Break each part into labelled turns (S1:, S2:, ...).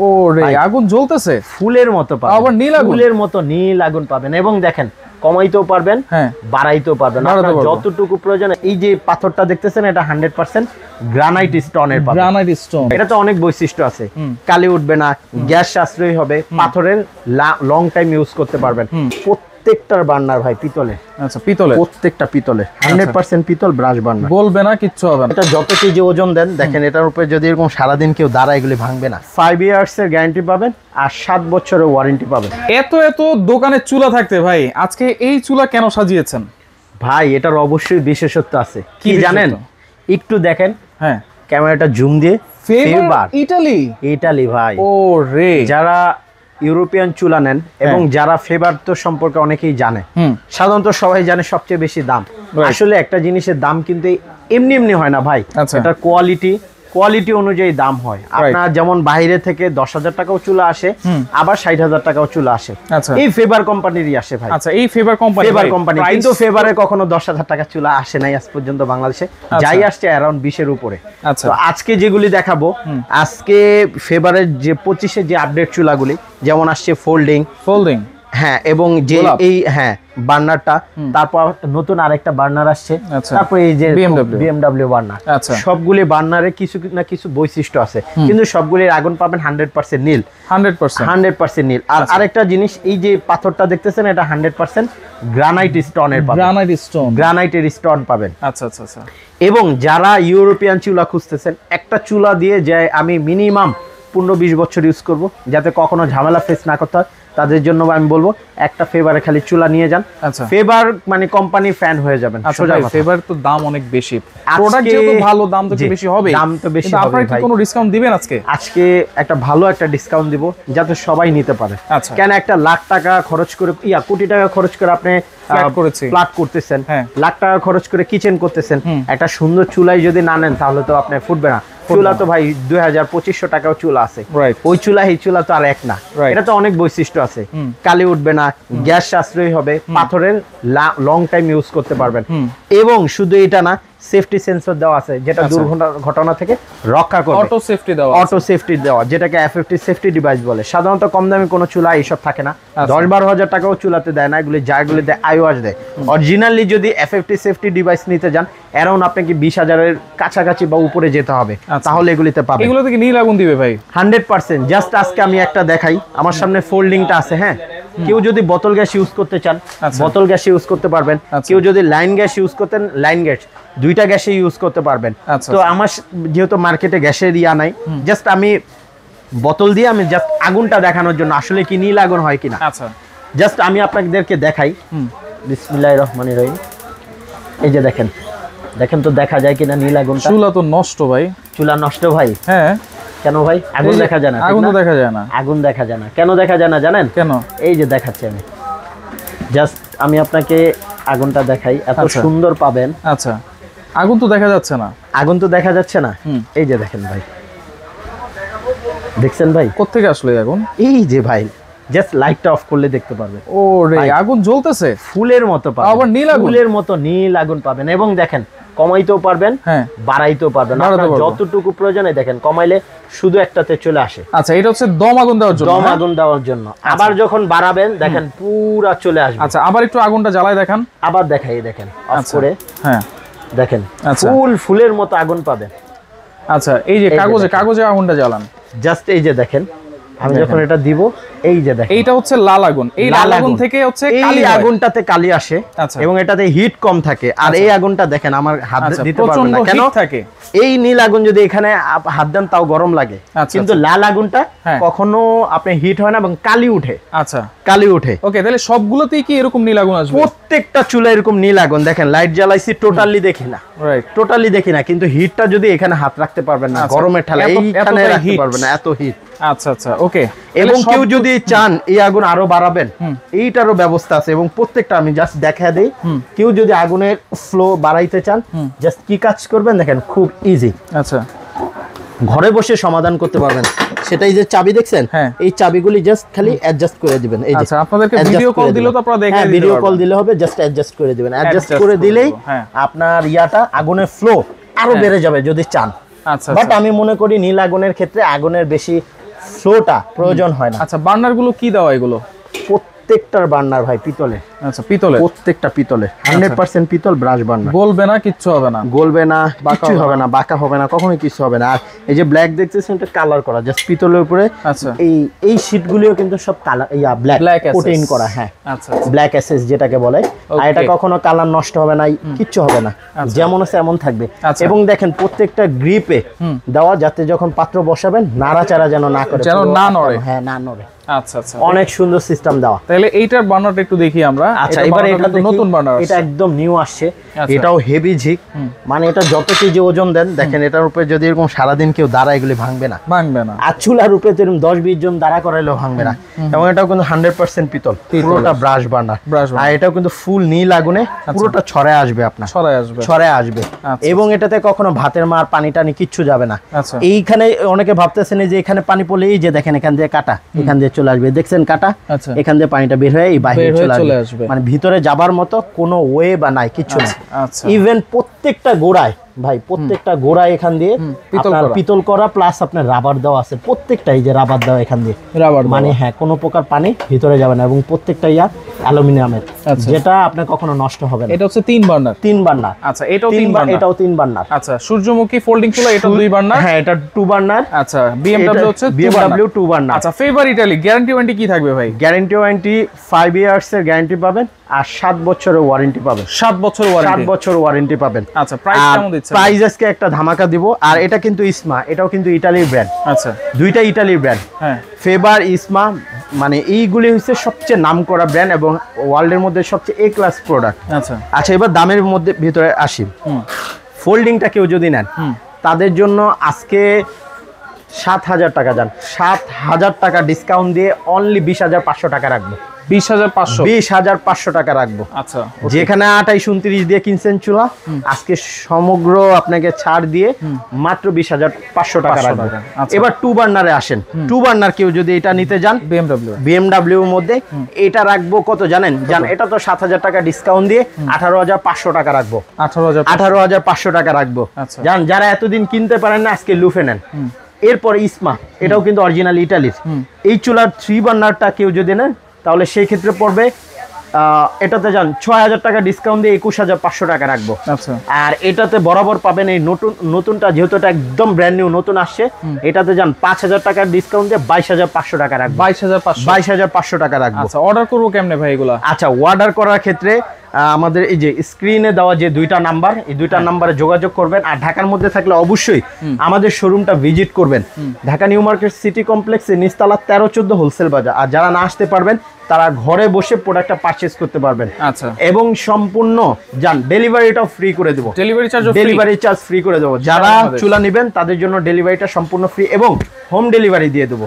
S1: ওরে আগুন জ্বলতেছে
S2: ফুলের মতো পাবেন,
S1: আবার নীল আগুন,
S2: ফুলের মতো নীল আগুন পাবেন। এবং দেখেন কমাইতেও পারবেন, বাড়াইতেও পারবেন, আপনার যতটুকু প্রয়োজন। এই যে পাথরটা দেখতেছেন এটা 100% গ্রানাইট স্টোনের পাবেন।
S1: গ্রানাইট স্টোন,
S2: এটা তো অনেক বৈশিষ্ট্য আছে, কালি উঠবে না, গ্যাস সাশ্রয়ী হবে, পাথরের লং টাইম ইউজ করতে পারবেন। প্রত্যেকটার বার্নার ভাই পিতলের।
S1: আচ্ছা পিতলের,
S2: প্রত্যেকটা পিতলের, 100% পিতল, ব্রাশ বার্নার,
S1: বলবে না কিচ্ছু হবে না।
S2: এটা যত কেজি ওজন দেন দেখেন এটার উপরে যদি এরকম সারাদিন কেউ দাঁড়ায় এগুলি ভাঙবে না। 5 ইয়ার্স এর গ্যারান্টি পাবেন আর 7 বছরের ওয়ারেন্টি পাবেন।
S1: এত দোকানে চুলা থাকতে ভাই আজকে এই চুলা কেন সাজিয়েছেন?
S2: ভাই এটার অবশ্যই বিশেষত্ব আছে, কি জানেন? একটু দেখেন,
S1: হ্যাঁ
S2: ক্যামেরাটা জুম দিয়ে।
S1: ফেভার ইটালি,
S2: ইটালি ভাই।
S1: ও রে,
S2: যারা ইউরোপিয়ান চুলা নেন এবং যারা ফেভার তো সম্পর্কে অনেকেই জানে, সাধারণত সবাই জানে সবচেয়ে বেশি দাম। আসলে একটা জিনিসের দাম কিন্তু এমনি এমনি হয় না ভাই, এটার কোয়ালিটি অনুযায়ী দাম হয়। আপনার যেমন বাইরে থেকে 10,000 টাকাও চুলা আসে, আবার 60,000 টাকাও চুলা আসে, এই ফেভার কোম্পানিরই আসে ভাই।
S1: আচ্ছা এই ফেভার কোম্পানি,
S2: কিন্তু ফেভারে কখনো 10,000 টাকা চুলা আসে নাই আজ পর্যন্ত বাংলাদেশে, যাই আসছে অ্যারাউন্ড 20-এর উপরে। তো আজকে যেগুলি দেখাবো, আজকে ফেভারের যে 25-এ যে আপডেট চুলাগুলি যেমন আসছে ফোল্ডিং, হ্যাঁ, এবং যে এই বার্নারটা, তারপর নতুন আরেকটা বার্নার আসছে, তারপর এই যে BMW বার্নার, সবগুলি বার্নারে কিছু না কিছু বৈশিষ্ট্য আছে, কিন্তু সবগুলির আগুন পাবেন 100% নীল, 100% নীল। আর আরেকটা জিনিস, এই যে পাথরটা দেখতেছেন এটা 100% গ্রানাইট স্টোনের পাবেন, গ্রানাইটের স্টোন পাবেন।
S1: আচ্ছা আচ্ছা আচ্ছা।
S2: এবং যারা ইউরোপিয়ান চুলা খুঁজতেছেন, একটা চুলা দিয়ে যে আমি মিনিমাম 15-20 বছর ইউজ করব, যাতে কখনো ঝামেলা ফেস না করতে হয়, তাদের জন্য আমি বলবো একটা ফেভারে খালি চুলা নিয়ে যান। ফেভার মানে কোম্পানি ফ্যান হয়ে যাবেন।
S1: ফেভার তো দাম অনেক বেশি, প্রোডাক্ট যেহেতু ভালো, দাম তো বেশি হবে,
S2: দাম তো বেশি হবে।
S1: আপনারা কি কোনো ডিসকাউন্ট দিবেন আজকে?
S2: আজকে একটা ভালো একটা ডিসকাউন্ট দিব যাতে সবাই নিতে পারে। কেন একটা লাখ টাকা খরচ করে, কোটি টাকা খরচ করে আপনি ফ্ল্যাট করতেছেন, লাখ টাকা খরচ করে কিচেন করতেছেন, একটা সুন্দর চুলাই যদি না নেন তাহলে তো আপনি ফুটবে না। চুলা তো ভাই 2000-2500 টাকাও চুলা আছে, ওই চুলা এই চুলা তো আর এক না, এটা তো অনেক বৈশিষ্ট্য আছে, কালি উঠবে না, গ্যাস সাশ্রয়ী হবে, পাথরের লং টাইম ইউজ করতে পারবেন। এবং শুধু এটা না, সেফটি সেন্সর দেওয়া আছে যেটা দুর্ঘটনা থেকে রক্ষা করবে, অটো সেফটি দেওয়া যেটাকে FFT সেফটি ডিভাইস বলে। সাধারণত কম দামি কোনো চুলা এইসব থাকে না, 10-12 হাজার টাকাও চুলাতে দেয় না, এগুলি যাগুলি দেয় আইওয়াশ দেয়। অরিজিনালি যদি FFT সেফটি ডিভাইস নিতে যান অ্যারাউন্ড আপনাকে 20,000-এর কাছাকাছি বা উপরে যেতে হবে, তাহলে এগুলিতে পাবেন।
S1: এগুলো থেকে নীল আগুন দিবে ভাই
S2: 100%। জাস্ট আজকে আমি একটা দেখাই, আমার সামনে ফোল্ডিংটা আছে, হ্যাঁ, কেউ যদি বোতল গ্যাস ইউজ করতে চান বোতল গ্যাস ইউজ করতে পারবেন, কেউ যদি লাইন গ্যাস ইউজ করতেন লাইন গ্যাস, দুইটা গ্যাসে ইউজ করতে পারবেন। তো আমার যেহেতু মার্কেটে গ্যাসের নাই, জাস্ট আমি বোতল দিয়ে আমি জাস্ট আগুনটা দেখানোর জন্য, আসলে কি নীল আগুন হয় কিনা, জাস্ট আমি আপনাদেরকে দেখাই। বিসমিল্লাহির রহমানির রহিম। এই যে দেখেন, দেখেন তো দেখা যায় কিনা নীল আগুনটা।
S1: চুলা তো নষ্ট ভাই,
S2: চুলা নষ্ট ভাই।
S1: হ্যাঁ,
S2: কেন ভাই? আগুন দেখা যায় না,
S1: আগুন তো দেখা যায় না,
S2: আগুন দেখা যায় না। কেন দেখা যায় না জানেন?
S1: কেন? এই
S2: যে দেখাচ্ছি আমি, জাস্ট আমি আপনাকে আগুনটা দেখাই, এত সুন্দর পাবেন।
S1: আচ্ছা, আগুন তো দেখা যাচ্ছে না,
S2: আগুন তো দেখা যাচ্ছে না। এই যে দেখেন ভাই, দেখছেন ভাই
S1: কোত্থেকে আসলে আগুন?
S2: এই যে ভাই, জাস্ট লাইটটা অফ করলে দেখতে পারবে।
S1: ও রে, আগুন জ্বলতেছে
S2: ফুলের মতো পাবেন,
S1: আবার নীল আগুন,
S2: ফুলের মতো নীল আগুন পাবেন। এবং দেখেন কমাইতেও পারবেন, বাড়াইতেও পারবেন, যতটুকু প্রয়োজনে দেখেন কমাইলে শুধু একটাতে চলে আসে।
S1: আচ্ছা, এটা হচ্ছে দম আগুন দেওয়ার জন্য,
S2: দম আগুন দেওয়ার জন্য। আবার যখন বাড়াবেন দেখেন পুরা চলে আসবে।
S1: আচ্ছা, আবার একটু আগুনটা জ্বালায় দেখান,
S2: আবার দেখাই, দেখেন অফ করে,
S1: হ্যাঁ
S2: দেখেন ফুলের মতো আগুন পাবেন।
S1: আচ্ছা, এই যে কাগজে আগুনটা জ্বালান,
S2: জাস্ট এই যে দেখেন, আমি যখন এটা দিব, এই যে দেখেন,
S1: এইটা হচ্ছে লাল আগুন, এই লাল আগুন থেকে হচ্ছে
S2: কালি, আগুনটাতে কালি আসে এবং এটাতে হিট কম থাকে। আর এই আগুনটা দেখেন আমার হাত দিতে পারবেন না, কেন থাকে? এই নীল আগুন যদি এখানে হাত দেন তাও গরম লাগে, কিন্তু লাল আগুনটা কখনো আপনি হিট হয় না এবং কালি উঠে।
S1: আচ্ছা,
S2: কালি উঠে।
S1: ওকে, তাহলে সবগুলোতেই কি এরকম নীল আগুন আসবে?
S2: প্রত্যেকটা চুলা এরকম নীল আগুন। দেখেন লাইট জ্বালাইছি, টোটালি দেখি না, টোটালি দেখি না, কিন্তু হিটটা যদি এখানে হাত রাখতে পারবেন না, গরমের ঠেলা এইখানে রাখতে পারবেন না, এত হিট।
S1: আচ্ছা আচ্ছা, ওকে।
S2: এবং কেউ যদি চান এই আগুন আরো বাড়াবেন, এইটারও ব্যবস্থা আছে। এবং প্রত্যেকটা আমি জাস্ট দেখা দেই, কেউ যদি আগুনের ফ্লো বাড়াইতে চান জাস্ট কি কাজ করবেন দেখেন, খুব ইজি।
S1: আচ্ছা,
S2: ঘরে বসে সমাধান করতে পারবেন। সেটাই যে চাবি দেখছেন, এই চাবিগুলি জাস্ট খালি অ্যাডজাস্ট করে দিবেন। এই যে আপনাদেরকে ভিডিও কল দিলেও তো আপনারা দেখে দিতে পারবেন, ভিডিও কল দিলে হবে, জাস্ট অ্যাডজাস্ট করে দিবেন। অ্যাডজাস্ট করে দিলেই আপনার ইয়াটা আগুনের ফ্লো আরো বেড়ে যাবে যদি চান। আচ্ছা, বাট আমি মনে করি নীল আগুনের ক্ষেত্রে আগুনের বেশি ফ্লোটা প্রয়োজন হয় না।
S1: আচ্ছা বার্নার গুলো কি দেওয়া এগুলো?
S2: প্রত্যেকটার বার্নার ভাই পিতলে।
S1: আচ্ছা পিতলে,
S2: প্রত্যেকটা পিতলে, 100% পিতল ব্রাশ বার্নার।
S1: গলবে না, কিচ্ছু হবে না,
S2: গলবে না, কিছু হবে না, বাঁকা হবে না, কখনোই কিছু হবে না। আর এই যে ব্ল্যাক দেখতেছেন এটা কালার করা, জাস্ট পিতলের উপরে।
S1: আচ্ছা
S2: এই শীটগুলিও কিন্তু সব কালার ব্ল্যাক কোটিং করা। হ্যাঁ
S1: আচ্ছা
S2: ব্ল্যাক এসএস যেটাকে বলে। আর এটা কখনো কালার নষ্ট হবে না, কিচ্ছু হবে না, যেমন আছে এমন থাকবে। এবং দেখেন প্রত্যেকটা গ্রিপে দেওয়া, যাতে যখন পাত্র বসাবেন নাড়াচাড়া যেন না করে,
S1: যেন না নড়ে।
S2: হ্যাঁ না নড়ে।
S1: আচ্ছা আচ্ছা
S2: অনেক সুন্দর সিস্টেম দেওয়া।
S1: তাহলে এইটার বার্নারটা একটু দেখি আমরা।
S2: আচ্ছা এবারে এটা
S1: নতুন বার্নার,
S2: এটা একদম নিউ আসছে। এটাও হেভি ঝিক, মানে এটা যত কেজি ওজন দেন দেখেন এটার উপরে যদি এরকম সারাদিন কেউ দাঁড়া এগুলি ভাঙবে না, ভাঙবে না। আর চুলার উপরে এরকম 10-20 জন দাঁড়া করাইলেও ভাঙবে না। এবং এটাও কিন্তু 100% পিতল, পুরোটা ব্রাশ বার্নার। আর এটাও কিন্তু ফুল নীল আগুনে পুরোটা ছড়ায় আসবে, আপনার ছড়ায় আসবে। এবং এটাতে কখনো ভাতের মার পানি টানি কিচ্ছু যাবে না। এইখানে অনেকে ভাবতেছেন যে এখানে পানি পড়লে এই যে দেখেন এখান দিয়ে কাটা, এখান দিয়ে চলে আসবে, দেখছেন কাটা, এখান দিয়ে পানিটা বের হয়ে এই বাইরে চলে আসবে। মানে ভিতরে যাবার মতো কোনো ওয়ে বা নাই, কিচ্ছু না। ইভেন প্রত্যেকটা গোড়ায় ভাই, প্রত্যেকটা গোড়ায় এখান দিয়ে পিতল করা, প্লাস আপনার রাবার দেওয়া আছে। প্রত্যেকটা এই যে রাবার দেওয়া এখান দিয়ে রাবার, মানে হ্যাঁ কোনো প্রকার পানি ভিতরে যাবে না। এবং প্রত্যেকটা অ্যালুমিনিয়ামের, যেটা আপনার কখনো নষ্ট হবে না।
S1: এটা হচ্ছে 3 বার্নার।
S2: 3 বার্নার।
S1: আচ্ছা এটাও 3 বার্নার,
S2: এটাও 3 বার্নার।
S1: আচ্ছা সূর্যমুখী ফোল্ডিং চুলা, এটা 2 বার্নার।
S2: হ্যাঁ এটা 2 বার্নার।
S1: আচ্ছা BMW হচ্ছে
S2: BMW 2 বার্নার।
S1: আচ্ছা ফেভার ইটালি গ্যারান্টি ওয়ারেন্টি কি থাকবে ভাই?
S2: গ্যারান্টি ওয়ারেন্টি 5 ইয়ার্স এর গ্যারান্টি পাবেন, আর 7 বছরের ওয়ারেন্টি পাবেন।
S1: 7 বছর ওয়ারেন্টি?
S2: 7 বছর ওয়ারেন্টি পাবেন।
S1: আচ্ছা প্রাইস কেমন দিচ্ছেন?
S2: প্রাইস আজকে একটা ধামাকা দিব। আর এটা কিন্তু ইসমা, এটাও কিন্তু ইতালির ব্র্যান্ড।
S1: আচ্ছা
S2: দুইটা ইতালির ব্র্যান্ড। হ্যাঁ ফেভার ইসমা, মানে এইগুলি হচ্ছে সবচেয়ে নামকরা ব্র্যান্ড এবং ওয়ার্ল্ডের মধ্যে সবচেয়ে এ ক্লাস প্রোডাক্ট। আচ্ছা আচ্ছা এবার দামের মধ্যে ভিতরে আসি। ফোল্ডিংটা কেউ যদি নেন তাদের জন্য আজকে 7,000 টাকা যান, 7,000 টাকা ডিসকাউন্ট দিয়ে অনলি 20,500 টাকা রাখবো। 20,500 টাকা রাখবো। আচ্ছা যেখানে 28-29 দিয়ে কিনছেন চুলা, আজকে সমগ্র আপনাকে ছাড় দিয়ে মাত্র 20,500 টাকা রাখবো। এবার 2 বার্নারে আসেন। 2 বার্নার কেউ যদি এটা নিতে যান BMW এর মধ্যে, এটা রাখবো কত জানেন? এটা তো 7,000 টাকা ডিসকাউন্ট দিয়ে 18,500 টাকা রাখবো। 18,500 টাকা রাখবো। জান যারা এতদিন কিনতে পারেন না, আজকে লুফে নেন। এরপর ইসমা, এটাও কিন্তু অরিজিনাল ইটালির। এই চুলার 3 বার্নারটা কেউ যদি নেন তাহলে সেই ক্ষেত্রে পড়বে, এটাতে যান 6,000 টাকা ডিসকাউন্ট দিয়ে 21,500 টাকা রাখবো। আর এটাতে বরাবর পাবেন এই নতুনটা, যেহেতু এটা একদম ব্র্যান্ড নিউ নতুন আসছে, এটাতে যান 5,000 টাকার ডিসকাউন্ট দিয়ে 22,500 টাকা রাখবো। 22,500 টাকা রাখবো। আচ্ছা অর্ডার করবো কেমনে ভাই এগুলা? আচ্ছা অর্ডার করার ক্ষেত্রে আমাদের এই যে স্ক্রিনে দেওয়া যে 2টা নাম্বার, এই 2টা নাম্বারে যোগাযোগ করবেন। আর ঢাকার মধ্যে থাকলে অবশ্যই আমাদের শোরুমটা ভিজিট করবেন, ঢাকা নিউ মার্কেট সিটি কমপ্লেক্সে নিচতলা 13-14 হোলসেল বাজার। আর যারা না আসতে পারবেন তারা ঘরে বসে প্রোডাক্টটা পারচেজ করতে পারবেন। আচ্ছা এবং সম্পূর্ণ জান ডেলিভারিটাও ফ্রি করে দেব। ডেলিভারি চার্জ ফ্রি করে দেব। যারা চুলা নেবেন তাদের জন্য ডেলিভারিটা সম্পূর্ণ ফ্রি এবং হোম ডেলিভারি দিয়ে দেব।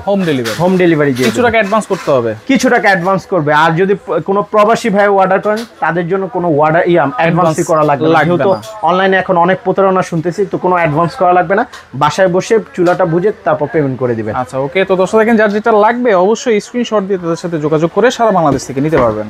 S2: হোম ডেলিভারি দিয়ে কিছু টাকা অ্যাডভান্স করতে হবে, কিছু টাকা অ্যাডভান্স করবে। আর যদি কোনো প্রবাসী ভাই অর্ডার করেন তাদের জন্য কোনো অর্ডার অ্যাডভান্সই করা লাগবে না, যেহেতু অনলাইনে এখন অনেক প্রতারণা শুনতেছি, তো কোনো অ্যাডভান্স করা লাগবে না। বাসায় বসে চুলাটা বুঝে তারপর পেমেন্ট করে দিবেন। আচ্ছা ওকে, তো দর্শক দেখেন যার যেটা লাগবে অবশ্যই স্ক্রিনশট দিয়ে তাদের সাথে যোগাযোগ করে সারা বাংলাদেশ থেকে নিতে পারবেন।